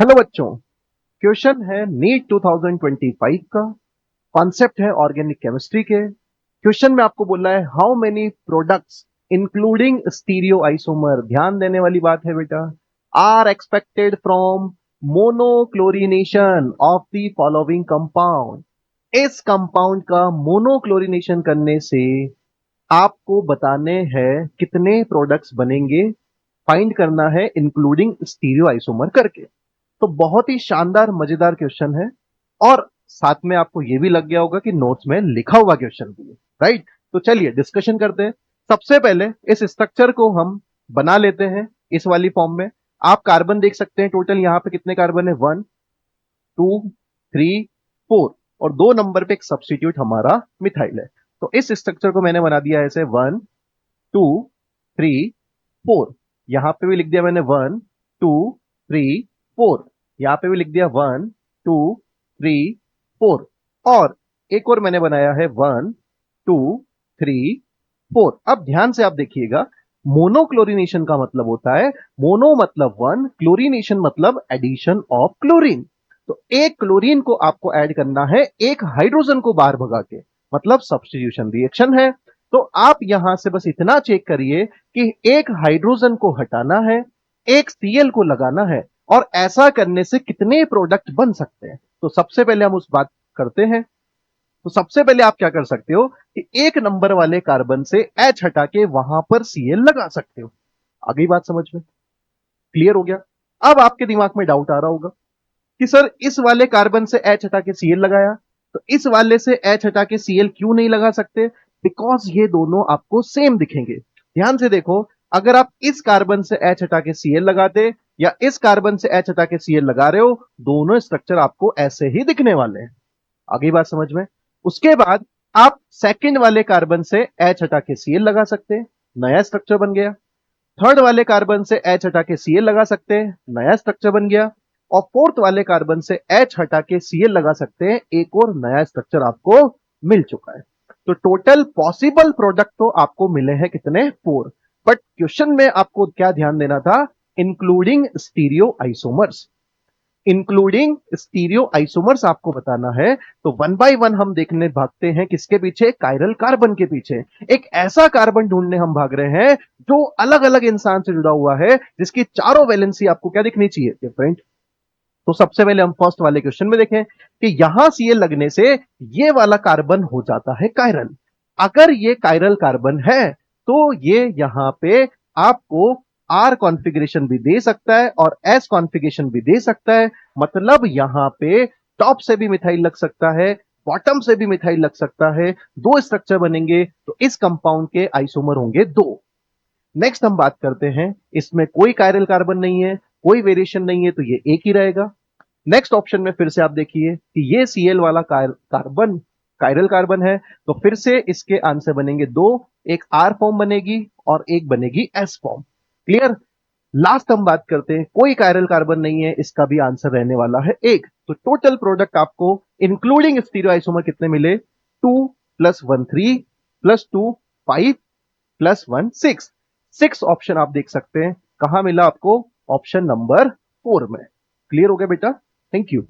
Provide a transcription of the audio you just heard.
Hello बच्चों, question है NEET 2025 का। कॉन्सेप्ट है ऑर्गेनिक केमिस्ट्री के। क्वेश्चन में आपको बोला है how many products including stereo isomer, ध्यान देने वाली बात है बेटा, are expected from monochlorination of the following compound. इस कंपाउंड का मोनोक्लोरिनेशन करने से आपको बताने हैं कितने प्रोडक्ट्स बनेंगे, फाइंड करना है इंक्लूडिंग स्टीरियो आइसोमर करके। तो बहुत ही शानदार मजेदार क्वेश्चन है, और साथ में आपको यह भी लग गया होगा कि नोट्स में लिखा हुआ क्वेश्चन भी है, राइट। तो चलिए डिस्कशन करते हैं। सबसे पहले इस स्ट्रक्चर को हम बना लेते हैं इस वाली फॉर्म में। आप कार्बन देख सकते हैं, टोटल यहां पे कितने कार्बन है, 1 2 3 4, और 2 नंबर पे एक सब्स्टिट्यूट हमारा मिथाइल है। तो इस स्ट्रक्चर को मैंने बना दिया ऐसे 1 2 3 4। यहां पे भी लिख दिया मैंने 1 2 3 4। यहां पे भी लिख दिया 1 2 3 4। और एक और मैंने बनाया है 1 2 3 4। अब ध्यान से आप देखिएगा, मोनोक्लोरिनेशन का मतलब होता है, मोनो मतलब वन, क्लोरिनेशन मतलब एडिशन ऑफ क्लोरीन। तो एक क्लोरीन को आपको ऐड करना है एक हाइड्रोजन को बाहर भगा के, मतलब सब्स्टिट्यूशन रिएक्शन है। तो आप यहां से बस इतना चेक करिए कि एक हाइड्रोजन को हटाना है, एक सीएल को लगाना है, और ऐसा करने से कितने प्रोडक्ट बन सकते हैं। तो सबसे पहले हम उस बात करते हैं। तो सबसे पहले आप क्या कर सकते हो कि 1 नंबर वाले कार्बन से एच हटा के वहां पर सीएल लगा सकते हो। आ गई बात समझ में? क्लियर हो गया? अब आपके दिमाग में डाउट आ रहा होगा कि सर इस वाले कार्बन से एच हटा के सीएल लगाया, तो इस वाले से एच हटा के सीएल क्यों नहीं लगा सकते? बिकॉज ये दोनों आपको सेम दिखेंगे। ध्यान से देखो, अगर आप इस कार्बन से एच हटा के सीएल लगाते या इस कार्बन से एच हटा के सीएल लगा रहे हो, दोनों स्ट्रक्चर आपको ऐसे ही दिखने वाले हैं। आगे बात समझ में? उसके बाद आप सेकंड वाले कार्बन से एच हटा के सीएल लगा सकते हैं, नया स्ट्रक्चर बन गया। थर्ड वाले कार्बन से एच हटा के सीएल लगा सकते हैं, नया स्ट्रक्चर बन गया। और फोर्थ वाले कार्बन से एच हटा के सीएल लगा सकते हैं, एक और नया स्ट्रक्चर आपको मिल चुका है। तो टोटल पॉसिबल प्रोडक्ट तो आपको मिले हैं कितने, 4। बट क्वेश्चन में आपको क्या ध्यान देना था, including stereo isomers. Including stereo isomers आपको बताना है। तो वन बाय वन हम देखने भागते हैं किसके पीछे, कायरल कार्बन के पीछे। एक ऐसा कार्बन ढूंढने हम भाग रहे हैं जो अलग अलग इंसान से जुड़ा हुआ है, जिसकी चारों वैलेंसी आपको क्या दिखनी चाहिए, डिफरेंट। तो सबसे पहले हम फर्स्ट वाले क्वेश्चन में देखें कि यहां सीएल लगने से ये वाला कार्बन हो जाता है कायरल। अगर ये कायरल कार्बन है तो ये यहां पे आपको आर कॉन्फ़िगरेशन भी दे सकता है और एस कॉन्फ़िगरेशन भी दे सकता है। मतलब यहां पे टॉप से भी मिथाइल लग सकता है, बॉटम से भी मिथाइल लग सकता है। दो स्ट्रक्चर बनेंगे, तो इस कंपाउंड के आइसोमर होंगे 2। नेक्स्ट हम बात करते हैं, इसमें कोई कायरल कार्बन नहीं है, कोई वेरिएशन नहीं है, तो ये एक ही रहेगा। नेक्स्ट ऑप्शन में फिर से आप देखिए कि ये सीएल वाला कार्बन कायरल कार्बन है, तो फिर से इसके आंसर बनेंगे 2। एक आर फॉर्म बनेगी और एक बनेगी एस फॉर्म। क्लियर? लास्ट हम बात करते हैं, कोई कायरल कार्बन नहीं है, इसका भी आंसर रहने वाला है 1। तो टोटल प्रोडक्ट आपको इंक्लूडिंग स्टीरियो आइसोमर कितने मिले, 2 + 1 3 +2 5 +1 6। 6 ऑप्शन आप देख सकते हैं, कहां मिला आपको, ऑप्शन नंबर 4 में। क्लियर हो गया बेटा? Thank you.